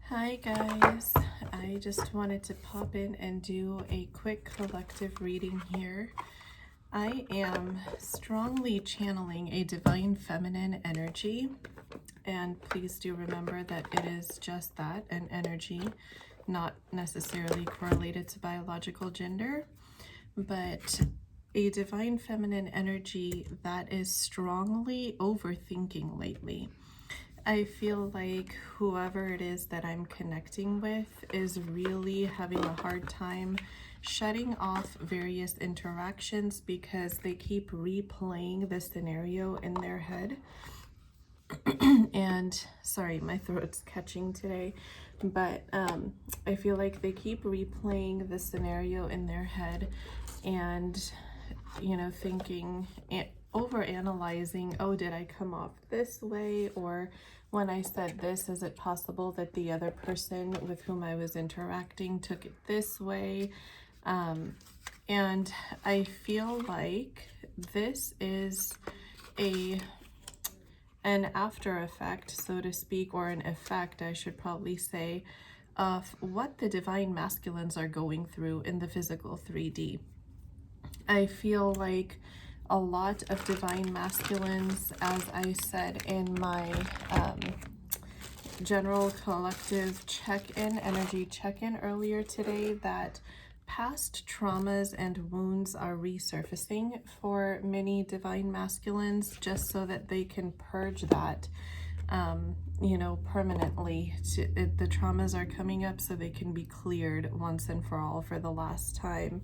Hi guys, I just wanted to pop in and do a quick collective reading here. I am strongly channeling a divine feminine energy, and please do remember that it is just that, an energy, not necessarily correlated to biological gender, but a divine feminine energy that is strongly overthinking lately. I feel like whoever it is that I'm connecting with is really having a hard time shutting off various interactions because they keep replaying the scenario in their head. And sorry, my throat's catching today, but I feel like they keep replaying the scenario in their head and, thinking, over analyzing, oh, did I come off this way? Or when I said this, is it possible that the other person with whom I was interacting took it this way? And I feel like this is an after effect, so to speak, or an effect, I should probably say, of what the divine masculines are going through in the physical 3D. I feel like a lot of divine masculines, as I said in my general collective check-in, energy check-in earlier today, that past traumas and wounds are resurfacing for many divine masculines just so that they can purge that permanently. The traumas are coming up so they can be cleared once and for all for the last time.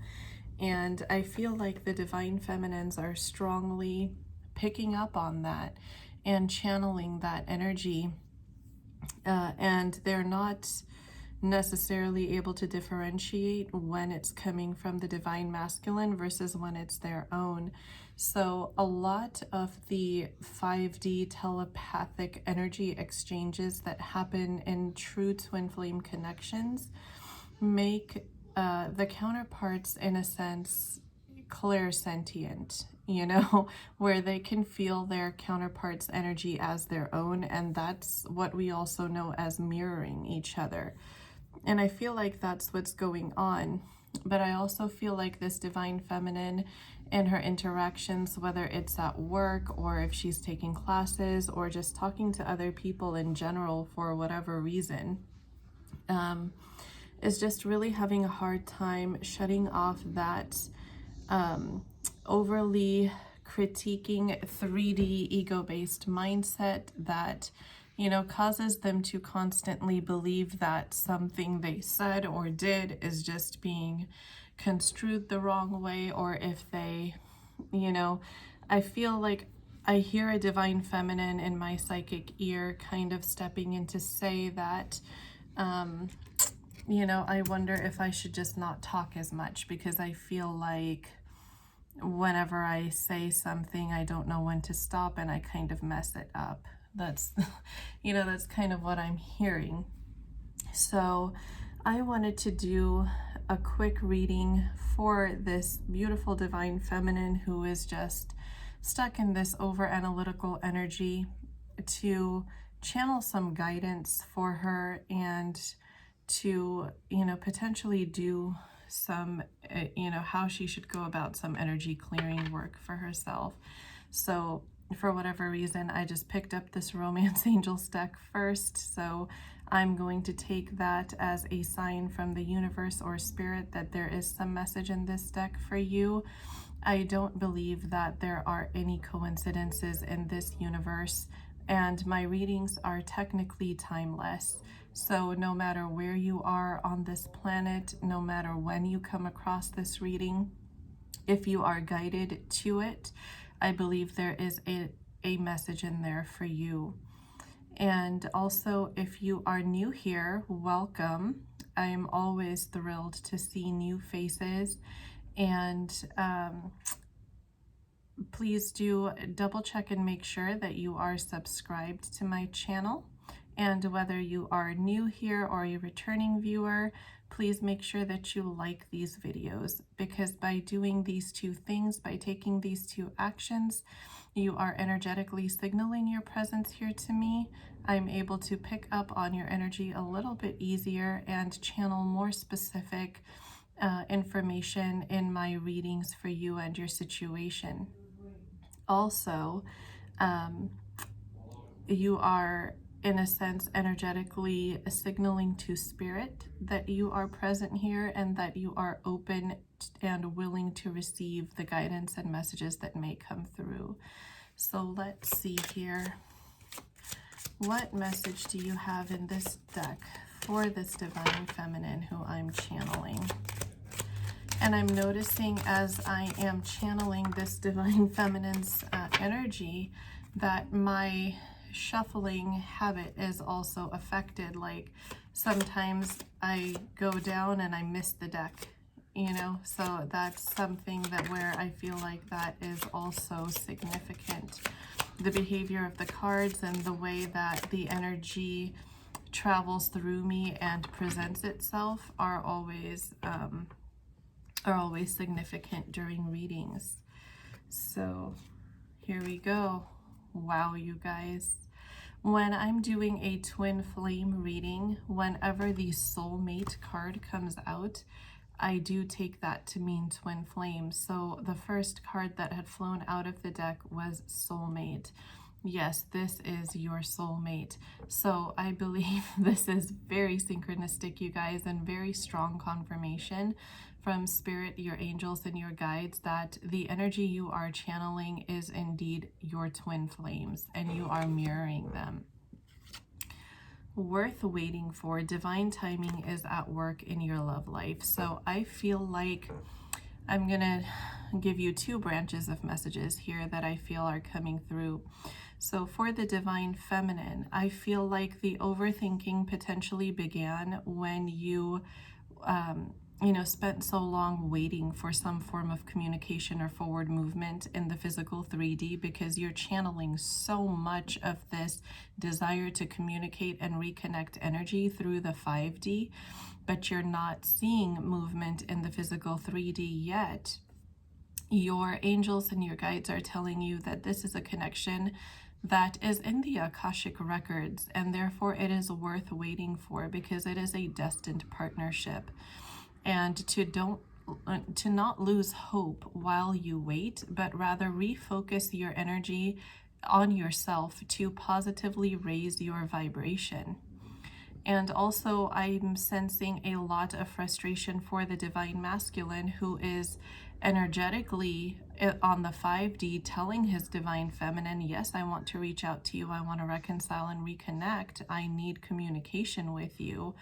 And I feel like the divine feminines are strongly picking up on that and channeling that energy. And they're not necessarily able to differentiate when it's coming from the divine masculine versus when it's their own. So a lot of the 5D telepathic energy exchanges that happen in true twin flame connections make the counterparts, in a sense, clairsentient, where they can feel their counterparts' energy as their own, and that's what we also know as mirroring each other. And I feel like that's what's going on. But I also feel like this divine feminine in her interactions, whether it's at work or if she's taking classes or just talking to other people in general for whatever reason, is just really having a hard time shutting off that overly critiquing 3D ego-based mindset that causes them to constantly believe that something they said or did is just being construed the wrong way, or if they, I feel like I hear a divine feminine in my psychic ear kind of stepping in to say that, I wonder if I should just not talk as much because I feel like whenever I say something, I don't know when to stop and I kind of mess it up. That's, that's kind of what I'm hearing. So I wanted to do a quick reading for this beautiful divine feminine who is just stuck in this over analytical energy, to channel some guidance for her and to, potentially do some, how she should go about some energy clearing work for herself. So for whatever reason, I just picked up this Romance Angels deck first. So I'm going to take that as a sign from the universe or spirit that there is some message in this deck for you. I don't believe that there are any coincidences in this universe, and my readings are technically timeless. So no matter where you are on this planet, no matter when you come across this reading, if you are guided to it, I believe there is a message in there for you. And also, if you are new here, welcome. I am always thrilled to see new faces, and please do double check and make sure that you are subscribed to my channel. And whether you are new here or a returning viewer, please make sure that you like these videos, because by doing these two things, by taking these two actions, you are energetically signaling your presence here to me, I'm able to pick up on your energy a little bit easier and channel more specific information in my readings for you and your situation. Also, um, you are, in a sense, energetically signaling to spirit that you are present here and that you are open and willing to receive the guidance and messages that may come through. So let's see here. What message do you have in this deck for this divine feminine who I'm channeling? And I'm noticing as I am channeling this divine feminine's energy that my shuffling habit is also affected. Like sometimes I go down and I miss the deck, you know, so that's something that where I feel like that is also significant. The behavior of the cards and the way that the energy travels through me and presents itself are always significant during readings. So here we go. Wow, you guys. When I'm doing a twin flame reading, whenever the soulmate card comes out, I do take that to mean twin flame. So the first card that had flown out of the deck was soulmate. Yes, this is your soulmate. So I believe this is very synchronistic, you guys, and very strong confirmation from spirit, your angels, and your guides that the energy you are channeling is indeed your twin flames and you are mirroring them. Worth waiting for. Divine timing is at work in your love life. So I feel like I'm gonna give you two branches of messages here that I feel are coming through. So for the divine feminine, I feel like the overthinking potentially began when you spent so long waiting for some form of communication or forward movement in the physical 3D because you're channeling so much of this desire to communicate and reconnect energy through the 5D, but you're not seeing movement in the physical 3D yet. Your angels and your guides are telling you that this is a connection that is in the Akashic records, and therefore it is worth waiting for because it is a destined partnership. And to not lose hope while you wait, but rather refocus your energy on yourself to positively raise your vibration. And also I'm sensing a lot of frustration for the divine masculine who is energetically on the 5D telling his divine feminine, yes, I want to reach out to you, I want to reconcile and reconnect, I need communication with you.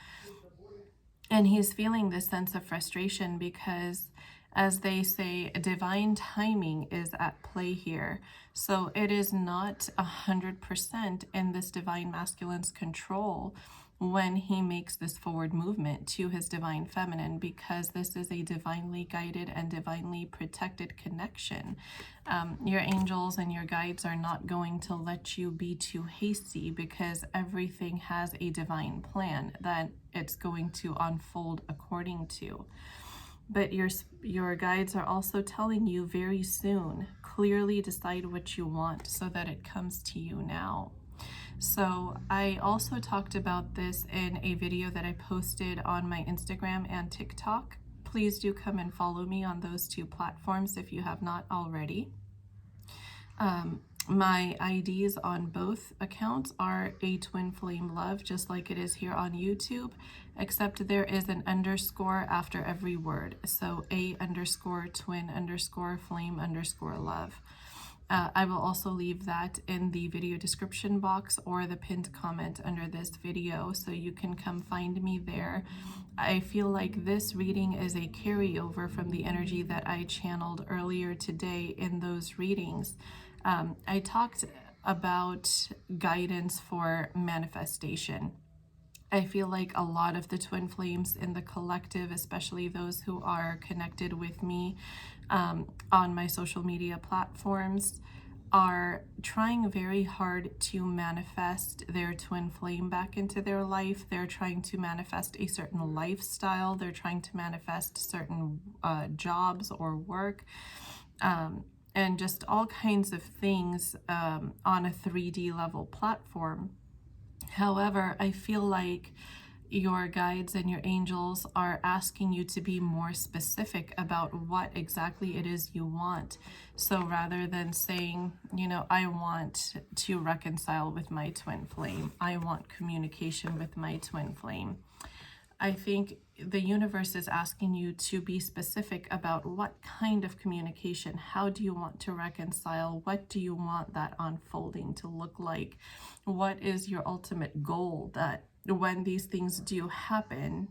And he's feeling this sense of frustration because, as they say, divine timing is at play here. So it is not 100% in this divine masculine's control when he makes this forward movement to his divine feminine, because this is a divinely guided and divinely protected connection. Your angels and your guides are not going to let you be too hasty because everything has a divine plan that it's going to unfold according to. But your guides are also telling you very soon, clearly decide what you want so that it comes to you now. So I also talked about this in a video that I posted on my Instagram and TikTok. Please do come and follow me on those two platforms if you have not already. My IDs on both accounts are a twin flame love, just like it is here on YouTube, except there is an underscore after every word. So A_twin_flame_love. I will also leave that in the video description box or the pinned comment under this video, so you can come find me there. I feel like this reading is a carryover from the energy that I channeled earlier today in those readings. I talked about guidance for manifestation. I feel like a lot of the twin flames in the collective, especially those who are connected with me on my social media platforms, are trying very hard to manifest their twin flame back into their life. They're trying to manifest a certain lifestyle. They're trying to manifest certain jobs or work. And just all kinds of things on a 3D level platform. However, I feel like your guides and your angels are asking you to be more specific about what exactly it is you want. So rather than saying, you know, I want to reconcile with my twin flame, I want communication with my twin flame, I think the universe is asking you to be specific about what kind of communication. How do you want to reconcile? What do you want that unfolding to look like? What is your ultimate goal, that when these things do happen,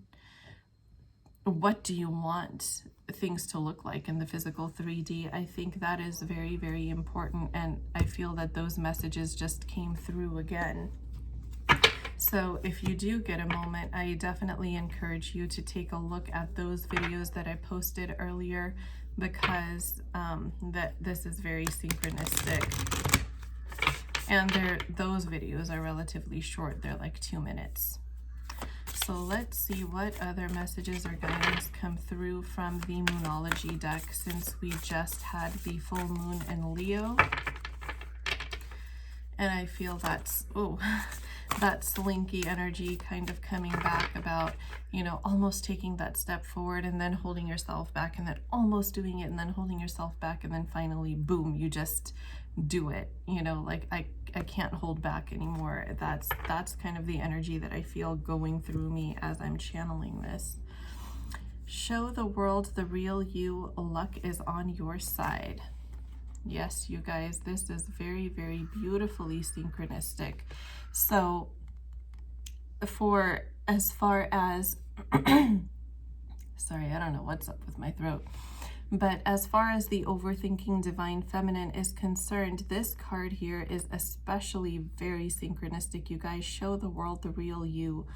what do you want things to look like in the physical 3D? I think that is very, very important. And I feel that those messages just came through again. So if you do get a moment, I definitely encourage you to take a look at those videos that I posted earlier, because this is very synchronistic. And those videos are relatively short. They're like 2 minutes. So let's see what other messages or guidance come through from the Moonology deck, since we just had the full moon in Leo. And I feel that's, that slinky energy kind of coming back about, you know, almost taking that step forward and then holding yourself back, and then almost doing it and then holding yourself back, and then finally, boom, you just do it. You know, like I can't hold back anymore. That's kind of the energy that I feel going through me as I'm channeling this. Show the world the real you. Luck is on your side. Yes, you guys, this is very, very beautifully synchronistic. So for as far as, sorry, I don't know what's up with my throat. But as far as the overthinking divine feminine is concerned, this card here is especially very synchronistic. You guys, show the world the real you.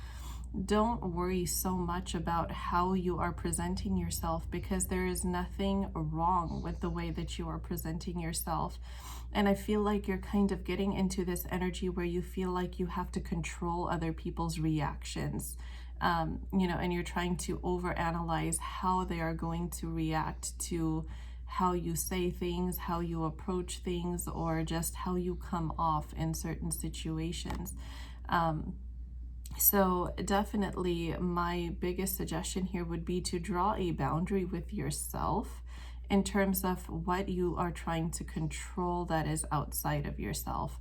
Don't worry so much about how you are presenting yourself, because there is nothing wrong with the way that you are presenting yourself. And I feel like you're kind of getting into this energy where you feel like you have to control other people's reactions, you know, and you're trying to overanalyze how they are going to react to how you say things, how you approach things, or just how you come off in certain situations. So definitely my biggest suggestion here would be to draw a boundary with yourself in terms of what you are trying to control that is outside of yourself.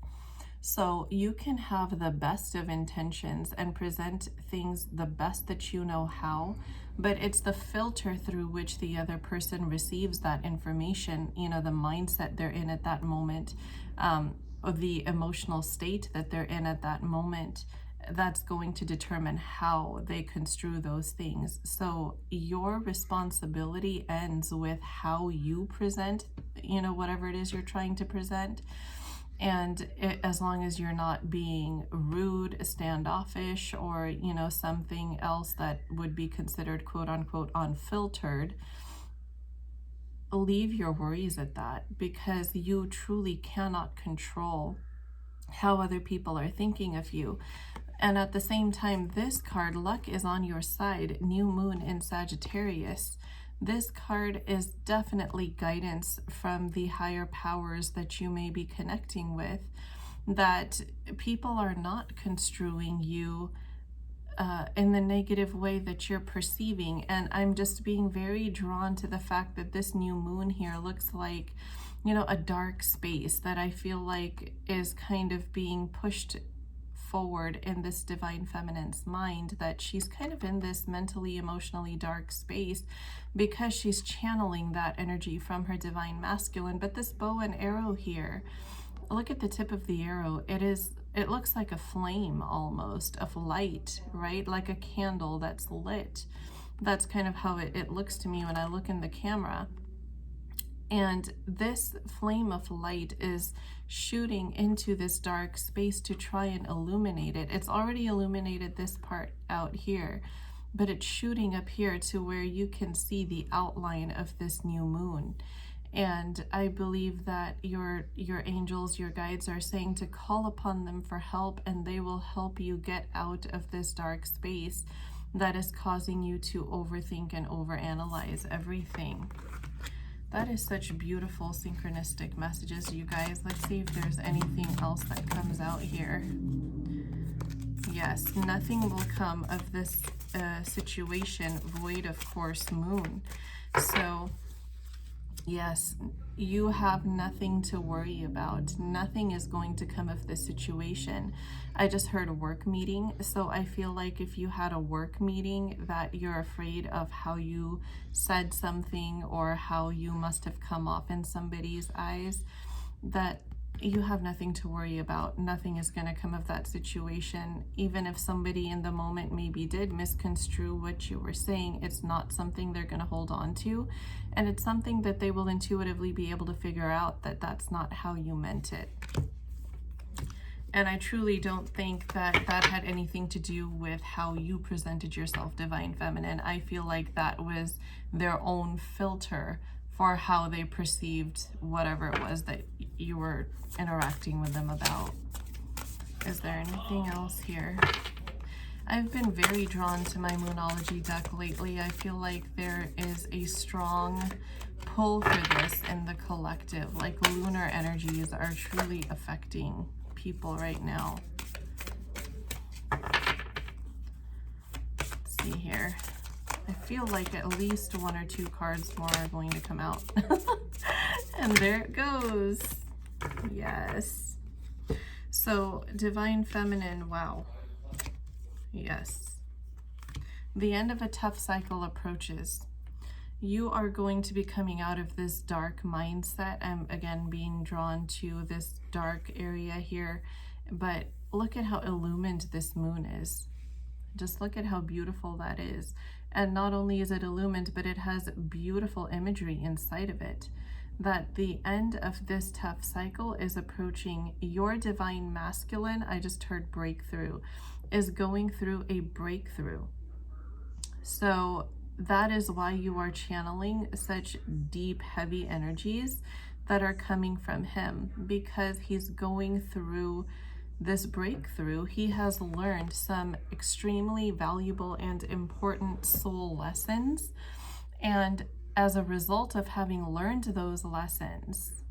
So you can have the best of intentions and present things the best that you know how, but it's the filter through which the other person receives that information, you know, the mindset they're in at that moment, or the emotional state that they're in at that moment, that's going to determine how they construe those things. So your responsibility ends with how you present, you know, whatever it is you're trying to present. And as long as you're not being rude, standoffish, or, you know, something else that would be considered quote unquote unfiltered, leave your worries at that, because you truly cannot control how other people are thinking of you. And at the same time, this card, luck is on your side, new moon in Sagittarius. This card is definitely guidance from the higher powers that you may be connecting with, that people are not construing you in the negative way that you're perceiving. And I'm just being very drawn to the fact that this new moon here looks like, you know, a dark space that I feel like is kind of being pushed forward in this divine feminine's mind, that she's kind of in this mentally, emotionally dark space because she's channeling that energy from her divine masculine. But this bow and arrow here, look at the tip of the arrow. It looks like a flame, almost of light, right? Like a candle that's lit. That's kind of how it looks to me when I look in the camera. And this flame of light is shooting into this dark space to try and illuminate it. It's already illuminated this part out here, but it's shooting up here to where you can see the outline of this new moon. And I believe that your angels, your guides are saying to call upon them for help, and they will help you get out of this dark space that is causing you to overthink and overanalyze everything. That is such beautiful synchronistic messages, you guys. Let's see if there's anything else that comes out here. Yes, nothing will come of this situation void of course moon. So yes, you have nothing to worry about. Nothing is going to come of this situation. I just heard a work meeting. So I feel like if you had a work meeting that you're afraid of how you said something or how you must have come off in somebody's eyes, that you have nothing to worry about. Nothing is going to come of that situation. Even if somebody in the moment maybe did misconstrue what you were saying, it's not something they're going to hold on to. And it's something that they will intuitively be able to figure out that that's not how you meant it. And I truly don't think that that had anything to do with how you presented yourself, Divine Feminine. I feel like that was their own filter for how they perceived whatever it was that you were interacting with them about. Is there anything else here? I've been very drawn to my Moonology deck lately. I feel like there is a strong pull for this in the collective. Like lunar energies are truly affecting people right now. Let's see here. I feel like at least 1 or 2 cards more are going to come out. And there it goes. Yes. So Divine Feminine, wow. Yes. The end of a tough cycle approaches. You are going to be coming out of this dark mindset. I'm again being drawn to this dark area here, but look at how illumined this moon is. Just look at how beautiful that is. And not only is it illumined, but it has beautiful imagery inside of it. That the end of this tough cycle is approaching. Your divine masculine, I just heard breakthrough, is going through a breakthrough. So that is why you are channeling such deep, heavy energies that are coming from him, because he's going through this breakthrough. He has learned some extremely valuable and important soul lessons. And as a result of having learned those lessons,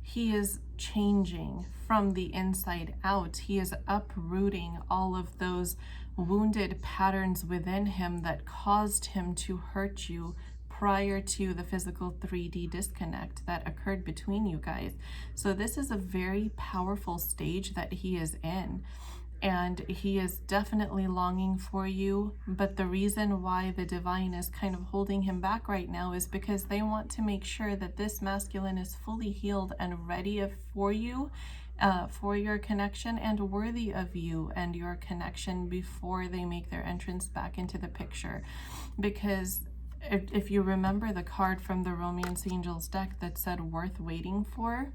he is changing from the inside out. He is uprooting all of those wounded patterns within him that caused him to hurt you prior to the physical 3D disconnect that occurred between you guys. So this is a very powerful stage that he is in. And he is definitely longing for you, but the reason why the divine is kind of holding him back right now is because they want to make sure that this masculine is fully healed and ready for you, for your connection, and worthy of you and your connection before they make their entrance back into the picture. Because if you remember the card from the Romance Angels deck that said worth waiting for,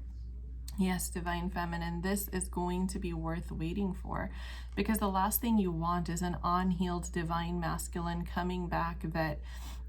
yes, Divine Feminine, this is going to be worth waiting for, because the last thing you want is an unhealed Divine Masculine coming back that,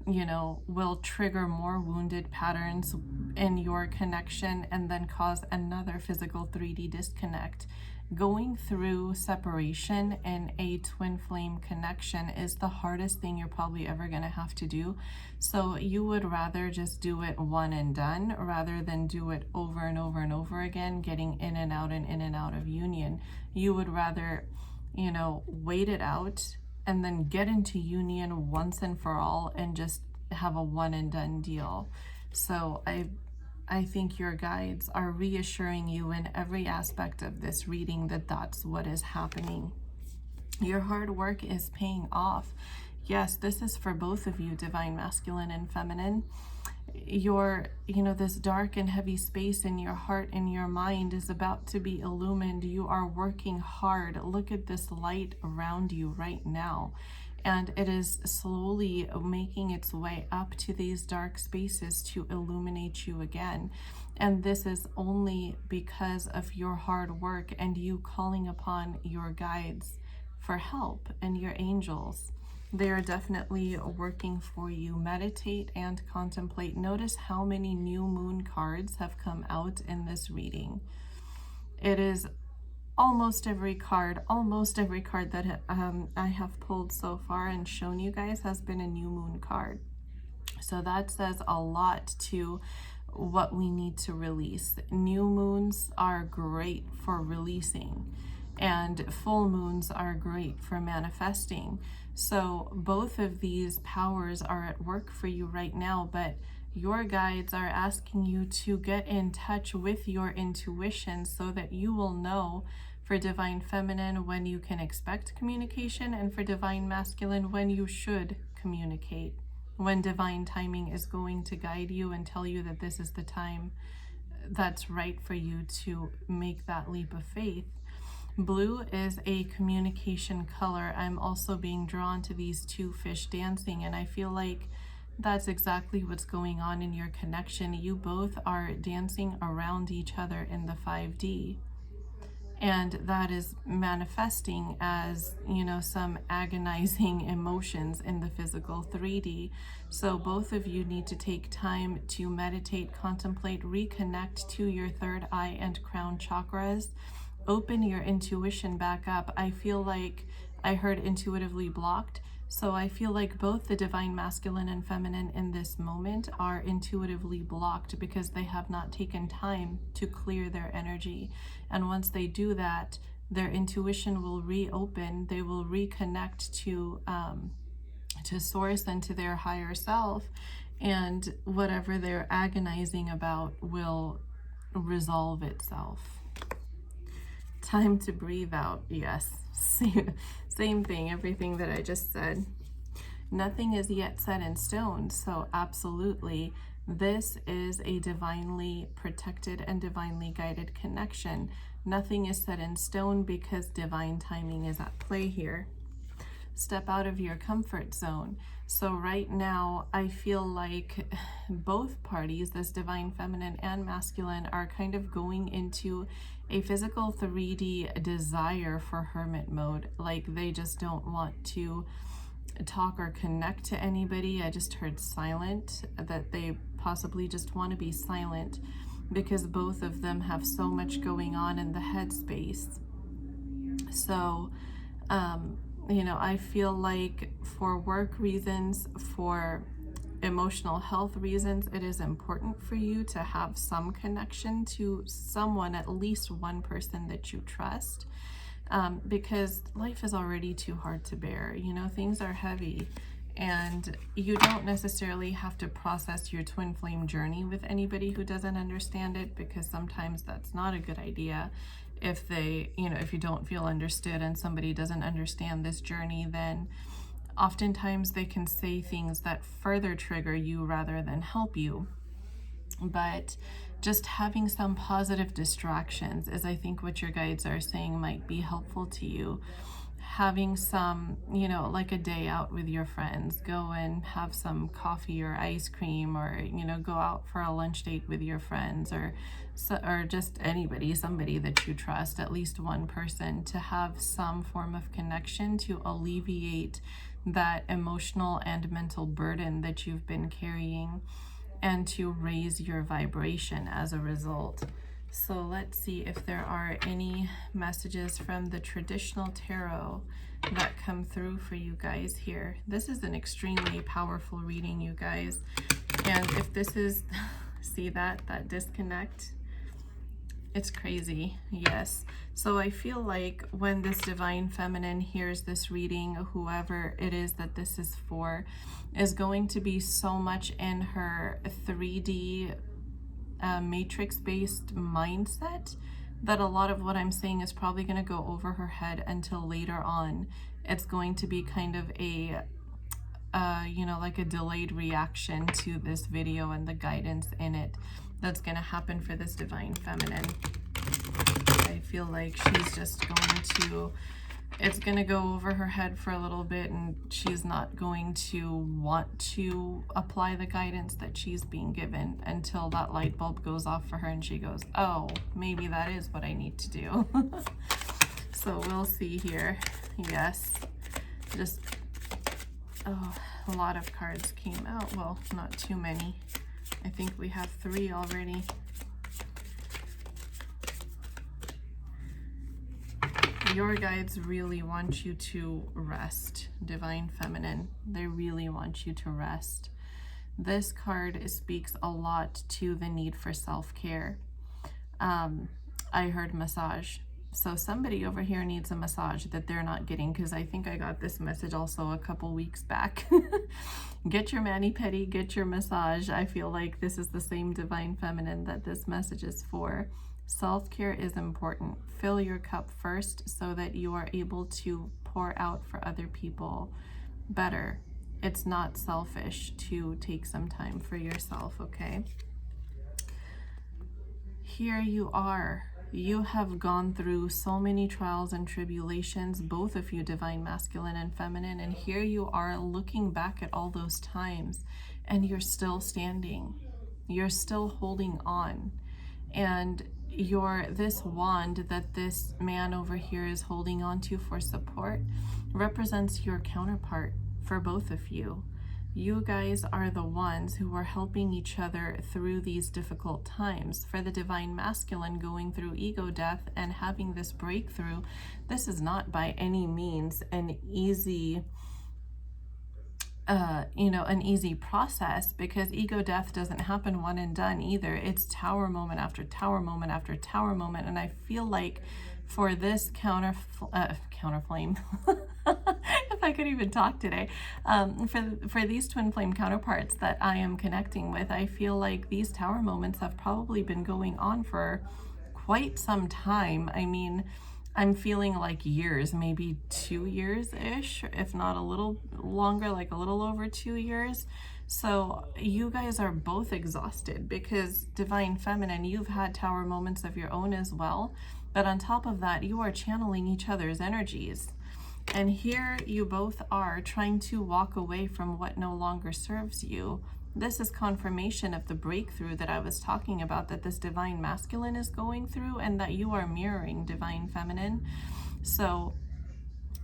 you know, will trigger more wounded patterns in your connection and then cause another physical 3D disconnect. Going through separation in a twin flame connection is the hardest thing you're probably ever going to have to do. So you would rather just do it one and done rather than do it over and over and over again, getting in and out of union. You would rather, you know, wait it out and then get into union once and for all and just have a one and done deal. So I think your guides are reassuring you in every aspect of this reading that that's what is happening. Your hard work is paying off. Yes, this is for both of you, Divine Masculine and Feminine. Your, you know, this dark and heavy space in your heart and your mind is about to be illumined. You are working hard. Look at this light around you right now. And it is slowly making its way up to these dark spaces to illuminate you again. And this is only because of your hard work and you calling upon your guides for help and your angels. They are definitely working for you. Meditate and contemplate. Notice how many new moon cards have come out in this reading. It is almost every card that I have pulled so far and shown you guys has been a new moon card. So that says a lot to what we need to release. New moons are great for releasing. and full moons are great for manifesting. So both of these powers are at work for you right now, but your guides are asking you to get in touch with your intuition so that you will know for divine feminine when you can expect communication, and for divine masculine when you should communicate, when divine timing is going to guide you and tell you that this is the time that's right for you to make that leap of faith. Blue is a communication color. I'm also being drawn to these two fish dancing, and I feel like that's exactly what's going on in your connection. You both are dancing around each other in the 5D. And that is manifesting as, some agonizing emotions in the physical 3D. So both of you need to take time to meditate, contemplate, reconnect to your third eye and crown chakras. Open your intuition back up. I feel like I heard intuitively blocked. So I feel like both the divine masculine and feminine in this moment are intuitively blocked because they have not taken time to clear their energy. And once they do that, their intuition will reopen. They will reconnect to source and to their higher self, and whatever they're agonizing about will resolve itself. Time to breathe out. Yes, same thing, everything that I just said. Nothing is yet set in stone, so absolutely, this is a divinely protected and divinely guided connection. Nothing is set in stone because divine timing is at play here. Step out of your comfort zone. So right now, I feel like both parties, this divine feminine and masculine, are kind of going into a physical 3D desire for hermit mode. Like they just don't want to talk or connect to anybody. I just heard silent, that they possibly just want to be silent because both of them have so much going on in the headspace. So, I feel like for work reasons, for emotional health reasons, it is important for you to have some connection to someone, at least one person that you trust, because life is already too hard to bear. Things are heavy, and you don't necessarily have to process your twin flame journey with anybody who doesn't understand it, because sometimes that's not a good idea. If you don't feel understood and somebody doesn't understand this journey, then oftentimes they can say things that further trigger you rather than help you. But just having some positive distractions is, I think, what your guides are saying might be helpful to you. Having some, like a day out with your friends, go and have some coffee or ice cream, or, go out for a lunch date with your friends, or just somebody that you trust, at least one person, to have some form of connection to alleviate that emotional and mental burden that you've been carrying, and to raise your vibration as a result. So let's see if there are any messages from the traditional tarot that come through for you guys here. This is an extremely powerful reading, you guys. And if this is, see that disconnect? It's crazy, yes. So I feel like when this divine feminine hears this reading, whoever it is that this is for, is going to be so much in her 3D matrix-based mindset that a lot of what I'm saying is probably going to go over her head until later on. It's going to be kind of a like a delayed reaction to this video and the guidance in it that's going to happen for this divine feminine. I feel like she's just going to, it's going to go over her head for a little bit, and she's not going to want to apply the guidance that she's being given until that light bulb goes off for her and she goes, oh, maybe that is what I need to do. So we'll see here. Yes, just, oh, a lot of cards came out. Well, not too many. I think we have 3 already. Your guides really want you to rest, divine feminine. They really want you to rest. This card speaks a lot to the need for self-care. I heard massage. So somebody over here needs a massage that they're not getting, because I think I got this message also a couple weeks back. Get your mani-pedi, get your massage. I feel like this is the same divine feminine that this message is for. Self-care is important. Fill your cup first so that you are able to pour out for other people better. It's not selfish to take some time for yourself, okay? Here you are. You have gone through so many trials and tribulations, both of you, divine masculine and feminine, and here you are looking back at all those times, and you're still standing. You're still holding on. And this wand that this man over here is holding on to for support represents your counterpart for both of you. You guys are the ones who are helping each other through these difficult times. For the divine masculine going through ego death and having this breakthrough, this is not by any means an easy an easy process, because ego death doesn't happen one and done either. It's tower moment after tower moment after tower moment. And I feel like for this counter flame, if I could even talk today, for these twin flame counterparts that I am connecting with, I feel like these tower moments have probably been going on for quite some time. I mean, I'm feeling like years, maybe 2 years-ish, if not a little longer, like a little over 2 years. So you guys are both exhausted, because divine feminine, you've had tower moments of your own as well. But on top of that, you are channeling each other's energies. And here you both are trying to walk away from what no longer serves you. This is confirmation of the breakthrough that I was talking about, that this divine masculine is going through, and that you are mirroring divine feminine. So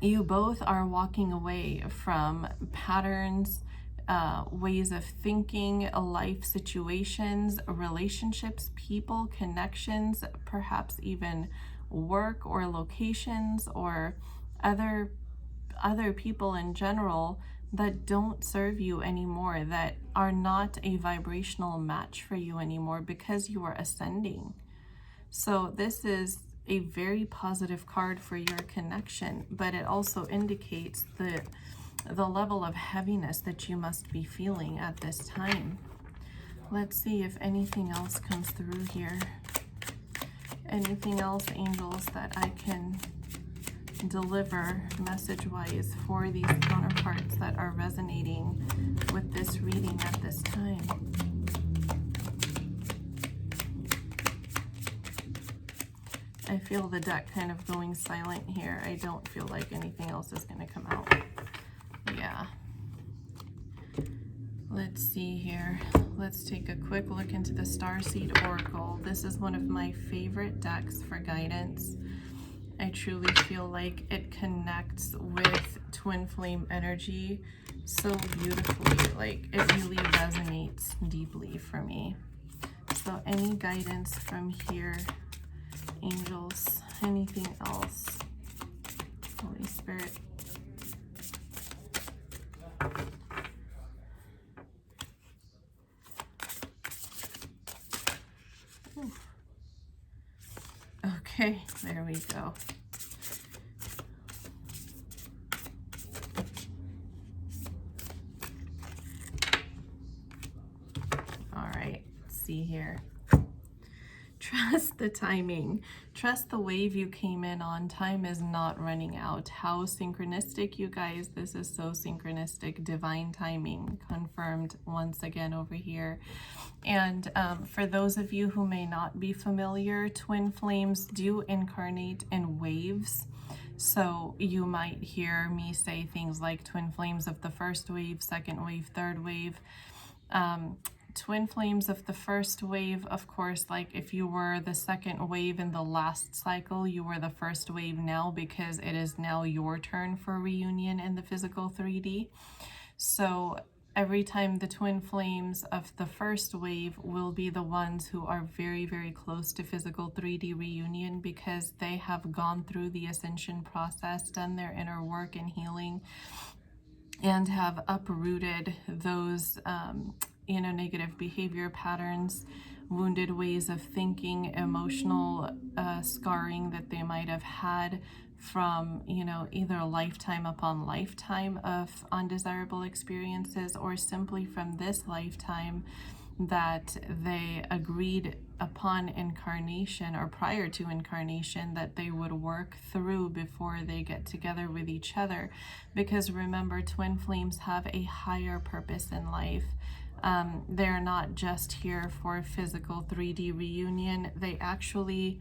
you both are walking away from patterns, ways of thinking, life situations, relationships, people, connections, perhaps even work or locations or other people in general that don't serve you anymore, that are not a vibrational match for you anymore, because you are ascending. So this is a very positive card for your connection, but it also indicates the level of heaviness that you must be feeling at this time. Let's see if anything else comes through here. Anything else, angels, that I can deliver message-wise for these counterparts that are resonating with this reading at this time. I feel the deck kind of going silent here. I don't feel like anything else is going to come out. Yeah. Let's see here. Let's take a quick look into the Starseed Oracle. This is one of my favorite decks for guidance. I truly feel like it connects with twin flame energy so beautifully. Like, it really resonates deeply for me. So any guidance from here, angels, anything else, Holy Spirit? Ooh. Okay, there we go. All right, let's see here. Trust the timing. Trust the wave you came in on. Time is not running out. How synchronistic, you guys. This is so synchronistic. Divine timing confirmed once again over here. And for those of you who may not be familiar, twin flames do incarnate in waves. So you might hear me say things like twin flames of the first wave, second wave, third wave. Twin flames of the first wave, of course, like if you were the second wave in the last cycle, you were the first wave now, because it is now your turn for reunion in the physical 3D. So every time the twin flames of the first wave will be the ones who are very, very close to physical 3D reunion, because they have gone through the ascension process, done their inner work and healing, and have uprooted those negative behavior patterns, wounded ways of thinking, emotional scarring that they might have had from, you know, either lifetime upon lifetime of undesirable experiences, or simply from this lifetime that they agreed upon incarnation, or prior to incarnation, that they would work through before they get together with each other. Because remember, twin flames have a higher purpose in life. They're not just here for physical 3D reunion. They actually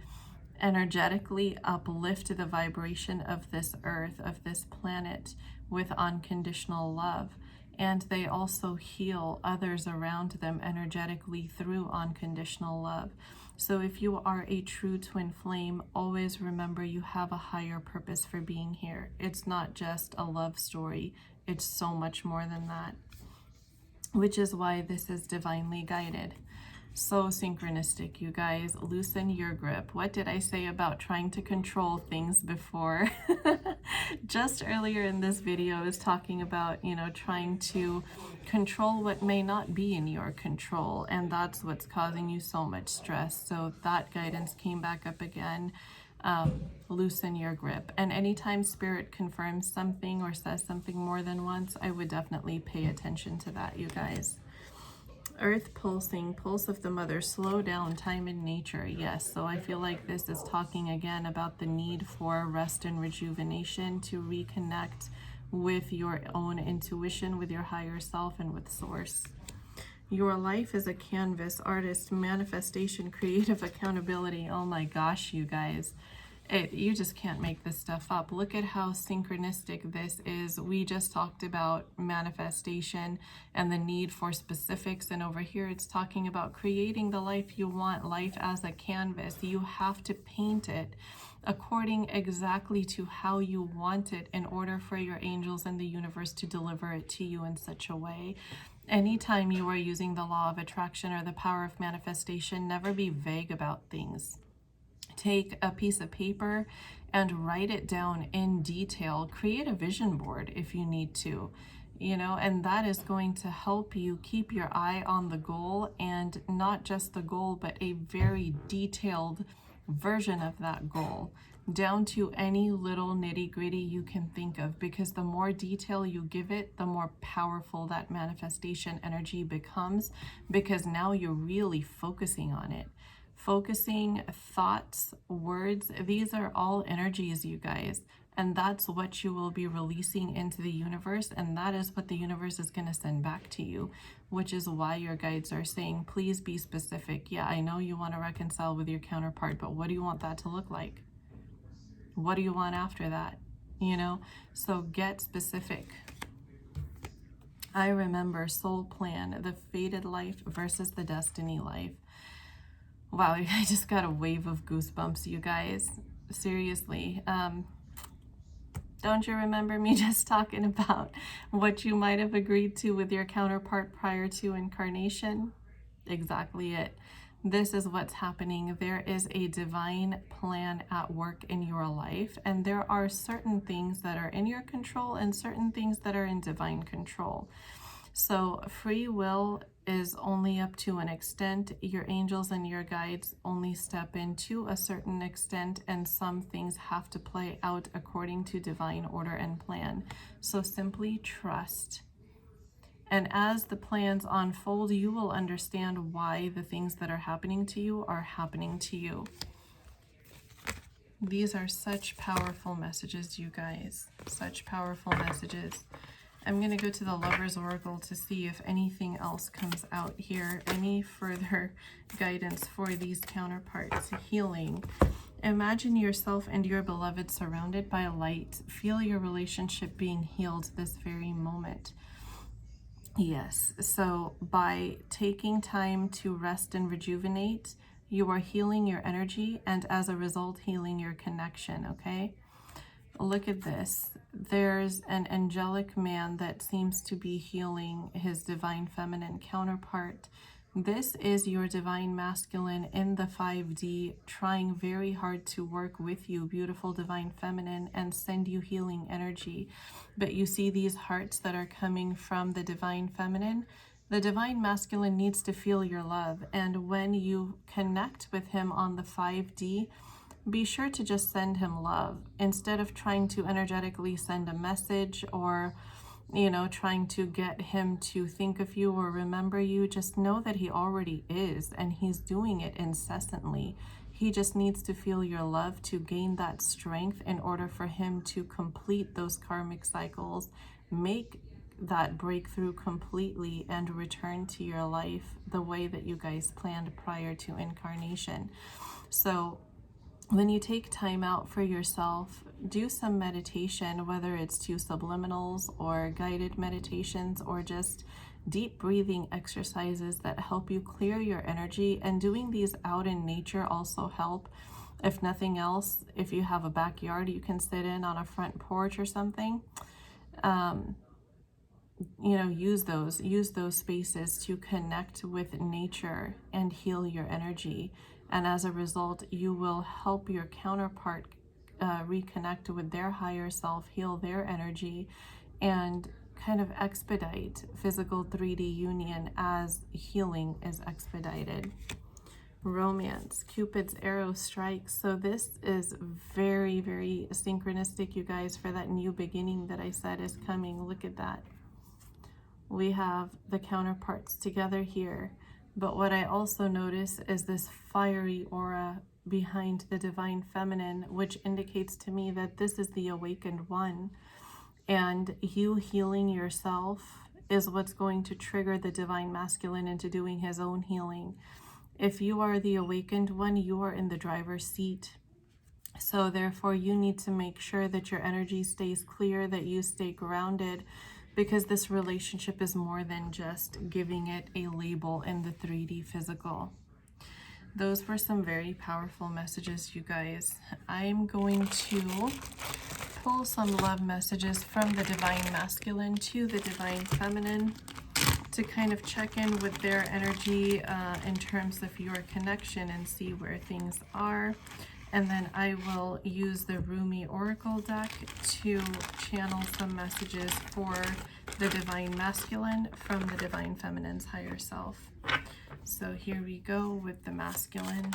energetically uplift the vibration of this earth, of this planet, with unconditional love. And they also heal others around them energetically through unconditional love. So if you are a true twin flame, always remember you have a higher purpose for being here. It's not just a love story. It's so much more than that, which is why this is divinely guided. So synchronistic, you guys. Loosen your grip. What did I say about trying to control things before? Just earlier in this video, I was talking about, you know, trying to control what may not be in your control, and that's what's causing you so much stress. So that guidance came back up again. Loosen your grip. And anytime spirit confirms something or says something more than once, I would definitely pay attention to that, you guys. Earth pulsing, pulse of the mother, slow down, time in nature. Yes, so I feel like this is talking again about the need for rest and rejuvenation, to reconnect with your own intuition, with your higher self, and with source. Your life is a canvas, artist, manifestation, creative accountability. Oh my gosh, you guys. You just can't make this stuff up. Look at how synchronistic this is. We just talked about manifestation and the need for specifics, and over here it's talking about creating the life you want, life as a canvas. You have to paint it according exactly to how you want it in order for your angels and the universe to deliver it to you in such a way. Anytime you are using the law of attraction or the power of manifestation, never be vague about things. Take a piece of paper and write it down in detail. Create a vision board if you need to, you know, and that is going to help you keep your eye on the goal, and not just the goal, but a very detailed version of that goal, down to any little nitty-gritty you can think of, because the more detail you give it, the more powerful that manifestation energy becomes, because now you're really focusing on it. Focusing, thoughts, words, these are all energies, you guys, and that's what you will be releasing into the universe, and that is what the universe is going to send back to you, which is why your guides are saying, please be specific. Yeah, I know you want to reconcile with your counterpart, but what do you want that to look like? What do you want after that? You know, so get specific. I remember soul plan, the fated life versus the destiny life. Wow, I just got a wave of goosebumps, you guys. Seriously. Don't you remember me just talking about what you might have agreed to with your counterpart prior to incarnation? Exactly it. This is what's happening. There is a divine plan at work in your life, and there are certain things that are in your control and certain things that are in divine control. So free will is only up to an extent. Your angels and your guides only step in to a certain extent, and some things have to play out according to divine order and plan. So simply trust. And as the plans unfold, you will understand why the things that are happening to you are happening to you. These are such powerful messages, you guys. Such powerful messages. I'm going to go to the Lover's Oracle to see if anything else comes out here. Any further guidance for these counterparts. Healing. Imagine yourself and your beloved surrounded by light. Feel your relationship being healed this very moment. Yes, so by taking time to rest and rejuvenate, you are healing your energy, and as a result, healing your connection, okay? Look at this. There's an angelic man that seems to be healing his divine feminine counterpart. This is your divine masculine in the 5D, trying very hard to work with you, beautiful divine feminine, and send you healing energy. But you see these hearts that are coming from the divine feminine? The divine masculine needs to feel your love. And when you connect with him on the 5D, be sure to just send him love instead of trying to energetically send a message or, trying to get him to think of you or remember you. Just know that he already is, and he's doing it incessantly. He just needs to feel your love to gain that strength in order for him to complete those karmic cycles, make that breakthrough completely, and return to your life the way that you guys planned prior to incarnation. So when you take time out for yourself, do some meditation, whether it's 2 subliminals or guided meditations or just deep breathing exercises that help you clear your energy. And doing these out in nature also help. If nothing else, if you have a backyard you can sit in on a front porch or something, use those spaces to connect with nature and heal your energy. And as a result, you will help your counterpart reconnect with their higher self, heal their energy, and kind of expedite physical 3D union as healing is expedited. Romance, Cupid's arrow strikes. So this is very, very synchronistic, you guys, for that new beginning that I said is coming. Look at that. We have the counterparts together here. But what I also notice is this fiery aura behind the divine feminine, which indicates to me that this is the awakened one. And you healing yourself is what's going to trigger the divine masculine into doing his own healing. If you are the awakened one, you are in the driver's seat. So therefore, you need to make sure that your energy stays clear, that you stay grounded, because this relationship is more than just giving it a label in the 3D physical. Those were some very powerful messages, you guys. I'm going to pull some love messages from the divine masculine to the divine feminine to kind of check in with their energy in terms of your connection and see where things are. And then I will use the Rumi Oracle deck to channel some messages for the divine masculine from the divine feminine's higher self. So here we go with the masculine.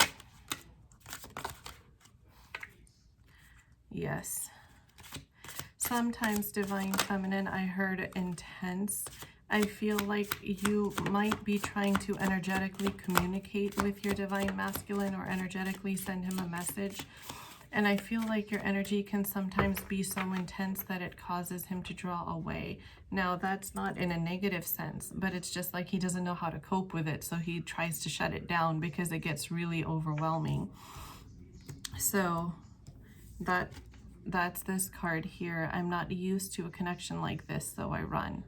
Yes. Sometimes divine feminine, I heard intense. I feel like you might be trying to energetically communicate with your divine masculine or energetically send him a message. And I feel like your energy can sometimes be so intense that it causes him to draw away. Now, that's not in a negative sense, but it's just like he doesn't know how to cope with it. So he tries to shut it down because it gets really overwhelming. So that's this card here. I'm not used to a connection like this, so I run.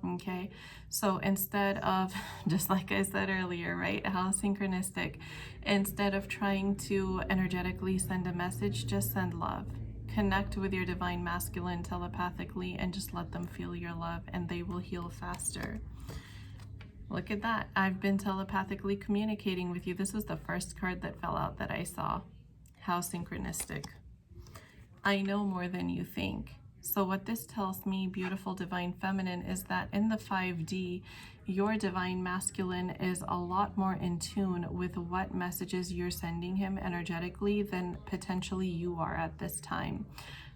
Okay, so instead of, just like I said earlier, right, how synchronistic, instead of trying to energetically send a message, just send love. Connect with your divine masculine telepathically and just let them feel your love, and they will heal faster. Look at that. I've been telepathically communicating with you. This was the first card that fell out that I saw. How synchronistic. I know more than you think. So what this tells me, beautiful divine feminine, is that in the 5D, your divine masculine is a lot more in tune with what messages you're sending him energetically than potentially you are at this time.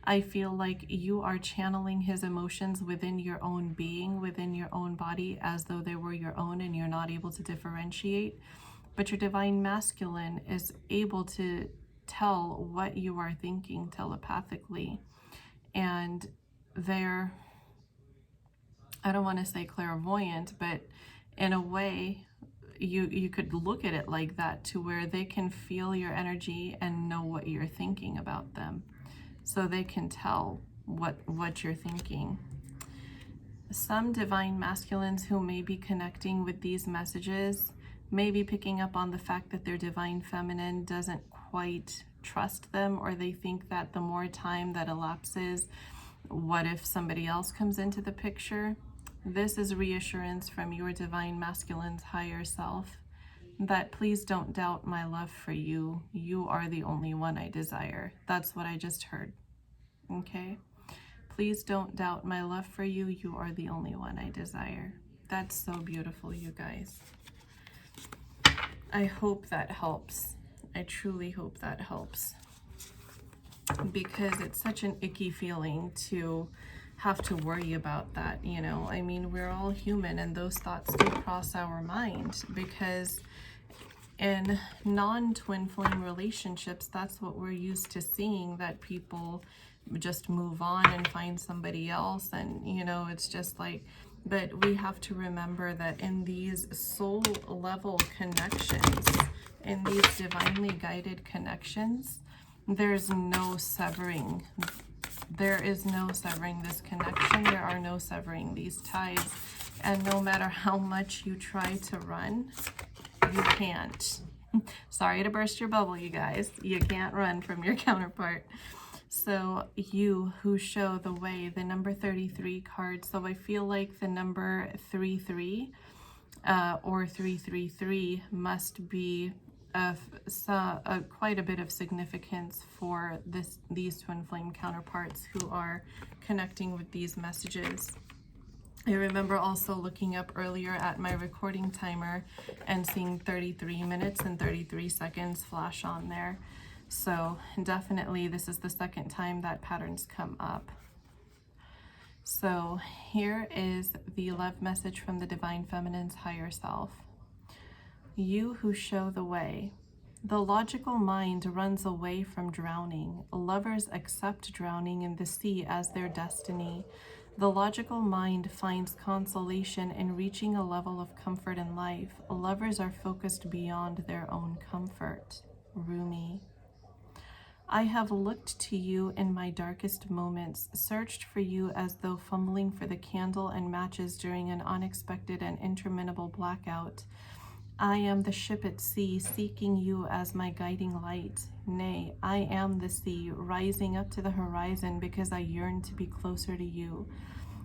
I feel like you are channeling his emotions within your own being, within your own body, as though they were your own and you're not able to differentiate. But your divine masculine is able to tell what you are thinking telepathically. And they're, I don't want to say clairvoyant, but in a way, you could look at it like that, to where they can feel your energy and know what you're thinking about them. So they can tell what you're thinking. Some divine masculines who may be connecting with these messages may be picking up on the fact that their divine feminine doesn't quite trust them, or they think that the more time that elapses, what if somebody else comes into the picture? This is reassurance from your divine masculine's higher self that please don't doubt my love for you. You are the only one I desire. That's what I just heard. Okay? Please don't doubt my love for you. You are the only one I desire. That's so beautiful, you guys. I hope that helps. I truly hope that helps. Because it's such an icky feeling to have to worry about that, you know. I mean, we're all human and those thoughts do cross our mind, because in non-twin flame relationships, that's what we're used to seeing, that people just move on and find somebody else, and you know, it's just like, but we have to remember that in these soul level connections, in these divinely guided connections, there's no severing. There is no severing this connection. There are no severing these ties. And no matter how much you try to run, you can't. Sorry to burst your bubble, you guys. You can't run from your counterpart. So you who show the way, the number 33 card. So I feel like the number 33 or 333 must be of quite a bit of significance for these twin flame counterparts who are connecting with these messages. I remember also looking up earlier at my recording timer and seeing 33 minutes and 33 seconds flash on there. So definitely this is the second time that pattern's come up. So here is the love message from the Divine Feminine's higher self. You who show the way. The logical mind runs away from drowning. Lovers accept drowning in the sea as their destiny. The logical mind finds consolation in reaching a level of comfort in life. Lovers are focused beyond their own comfort. Rumi. I have looked to you in my darkest moments, searched for you as though fumbling for the candle and matches during an unexpected and interminable blackout. I am the ship at sea, seeking you as my guiding light. Nay, I am the sea, rising up to the horizon because I yearn to be closer to you.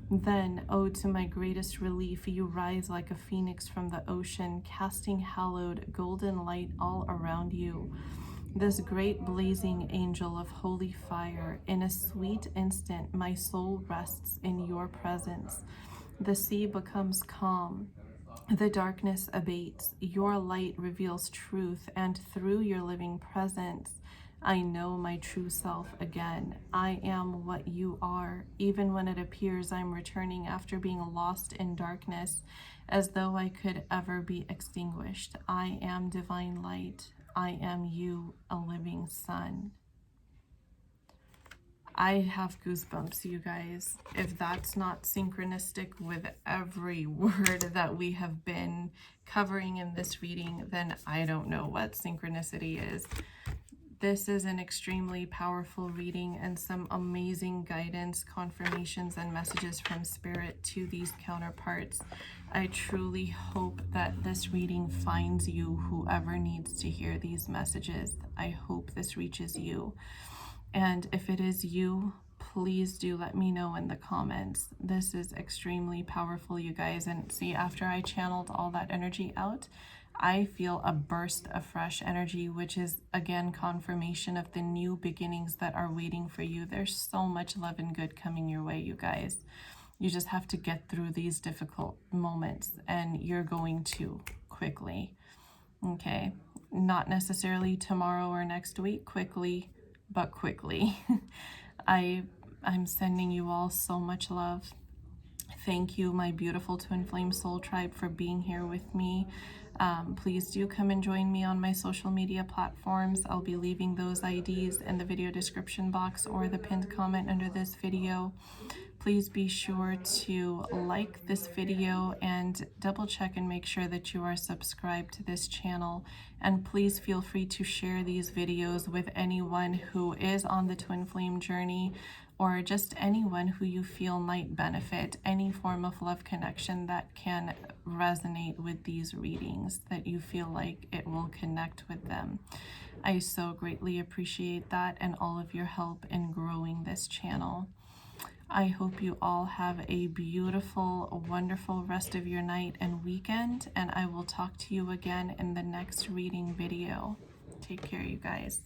Then, oh, to my greatest relief, you rise like a phoenix from the ocean, casting hallowed golden light all around you. This great blazing angel of holy fire, in a sweet instant, my soul rests in your presence. The sea becomes calm. The darkness abates. Your light reveals truth, and through your living presence, I know my true self again. I am what you are. Even when it appears I'm returning after being lost in darkness, as though I could ever be extinguished. I am divine light. I am you, a living sun. I have goosebumps, you guys. If that's not synchronistic with every word that we have been covering in this reading, then I don't know what synchronicity is. This is an extremely powerful reading and some amazing guidance, confirmations, and messages from Spirit to these counterparts. I truly hope that this reading finds you, whoever needs to hear these messages. I hope this reaches you. And if it is you, please do let me know in the comments. This is extremely powerful, you guys. And see, after I channeled all that energy out, I feel a burst of fresh energy, which is, again, confirmation of the new beginnings that are waiting for you. There's so much love and good coming your way, you guys. You just have to get through these difficult moments, and you're going to quickly. Okay? Not necessarily tomorrow or next week, quickly, but quickly. I'm sending you all so much love. Thank you, my beautiful Twin Flame Soul Tribe, for being here with me. Please do come and join me on my social media platforms. I'll be leaving those IDs in the video description box or the pinned comment under this video. Please be sure to like this video and double check and make sure that you are subscribed to this channel. And please feel free to share these videos with anyone who is on the twin flame journey, or just anyone who you feel might benefit, any form of love connection that can resonate with these readings, that you feel like it will connect with them. I so greatly appreciate that and all of your help in growing this channel. I hope you all have a beautiful, wonderful rest of your night and weekend, and I will talk to you again in the next reading video. Take care, you guys.